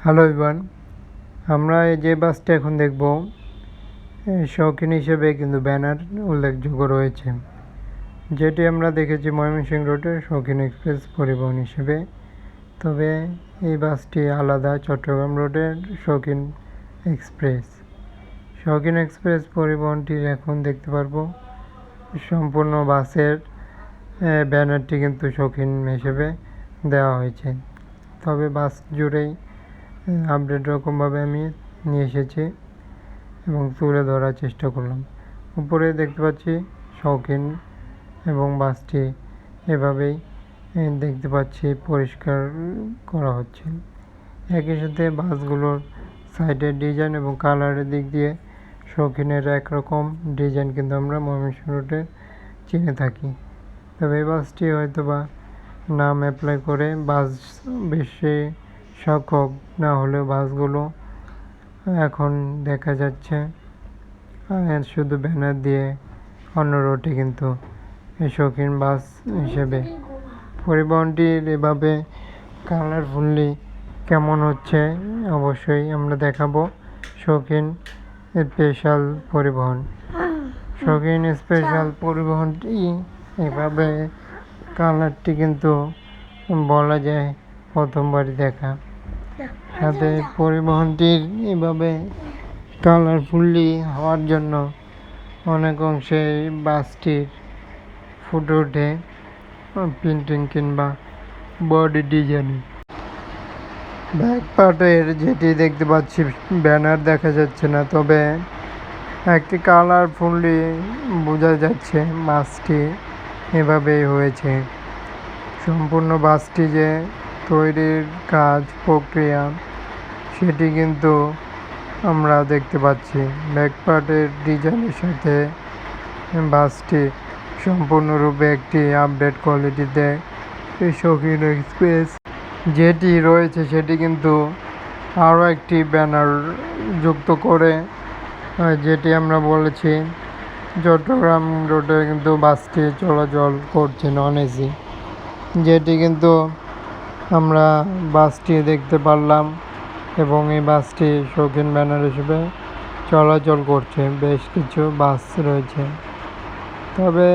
Hello everyone, আমরা যে বাসটা এখন দেখব শৌখিন হিসেবে কিন্তু ব্যানার উল্লেখযোগ্য রয়েছে, যেটি আমরা দেখেছি ময়মনসিংহ রোডের শৌখিন এক্সপ্রেস পরিবহন হিসেবে। তবে এই বাসটি আলাদা চট্টগ্রাম রোডের শৌখিন এক্সপ্রেস। শৌখিন এক্সপ্রেস পরিবহনটির এখন দেখতে পারবো সম্পূর্ণ বাসের ব্যানারটি কিন্তু শৌখিন হিসেবে দেওয়া হয়েছে। তবে বাস জুড়েই আপডেট রকমভাবে আমি নিয়ে এসেছি এবং তুলে ধরার চেষ্টা করলাম। উপরে দেখতে পাচ্ছি শৌখিন এবং বাসটি এভাবেই দেখতে পাচ্ছি পরিষ্কার করা হচ্ছে। একই সাথে বাসগুলোর সাইডের ডিজাইন এবং কালারের দিক দিয়ে শৌখিনের একরকম ডিজাইন কিন্তু আমরা ময়মনসিংহ রোডে চিনে থাকি। তবে এই বাসটি হয়তো বা নাম অ্যাপ্লাই করে বাস বেশি সংখ্যক না হলেও বাসগুলো এখন দেখা যাচ্ছে শুধু ব্যানার দিয়ে অন্য রোডে কিন্তু শৌখিন বাস হিসেবে। পরিবহনটির এভাবে কালারফুলি কেমন হচ্ছে অবশ্যই আমরা দেখাবো। শৌখিন স্পেশাল পরিবহন, শৌখিন স্পেশাল পরিবহনটি এভাবে কালারটি কিন্তু বলা যায় প্রথমবারই দেখা। সাথে পরিবহনটির এভাবে কালারফুলি হওয়ার জন্য অনেক অংশে বাসটির ফুটে ওঠে প্রিন্টিং কিংবা বডি ডিজাইনিং। ব্যাক পার্টের যেটি দেখতে পাচ্ছি ব্যানার দেখা যাচ্ছে না, তবে একটি কালারফুলি বোঝা যাচ্ছে বাসটি এভাবেই হয়েছে। সম্পূর্ণ বাসটি যে তৈরির কাজ প্রক্রিয়া সেটি কিন্তু আমরা দেখতে পাচ্ছি। ব্যাক পার্টের ডিজাইনের সাথে বাসটি সম্পূর্ণরূপে একটি আপডেট কোয়ালিটিতে শৌখিন এক্সপ্রেস যেটি রয়েছে সেটি কিন্তু আরও একটি ব্যানার যুক্ত করে, যেটি আমরা বলেছি চট্টগ্রাম রোডে কিন্তু বাসটি চলাচল করছে নন এসি, যেটি কিন্তু আমরা বাসটি দেখতে পারলাম এবং এই বাসটি শৌখিন ব্যানার হিসেবে চলাচল করছে। বেশ কিছু বাস রয়েছে। তবে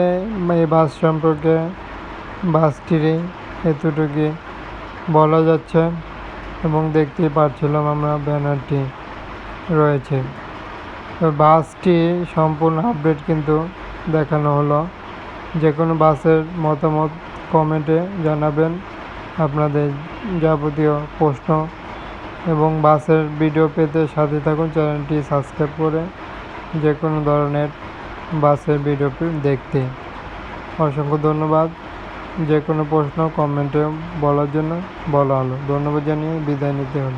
এই বাস সম্পর্কে বাসটির এতটুকু বলা যাচ্ছে এবং দেখতেই পাচ্ছিলাম আমরা ব্যানারটি রয়েছে। তো বাসটি সম্পূর্ণ আপডেট কিন্তু দেখানো হলো। যে কোনো বাসের মতামত কমেন্টে জানাবেন আপনাদের যাবতীয় প্রশ্ন, এবং বাসের ভিডিও পেতে সাথে থাকুন। চ্যানেলটি সাবস্ক্রাইব করে যে কোনো ধরনের বাসের ভিডিও দেখতে। অসংখ্য ধন্যবাদ। যে কোনো প্রশ্ন কমেন্টে বলার জন্য বলা হলো। ধন্যবাদ জানিয়ে বিদায় নিতে হলো।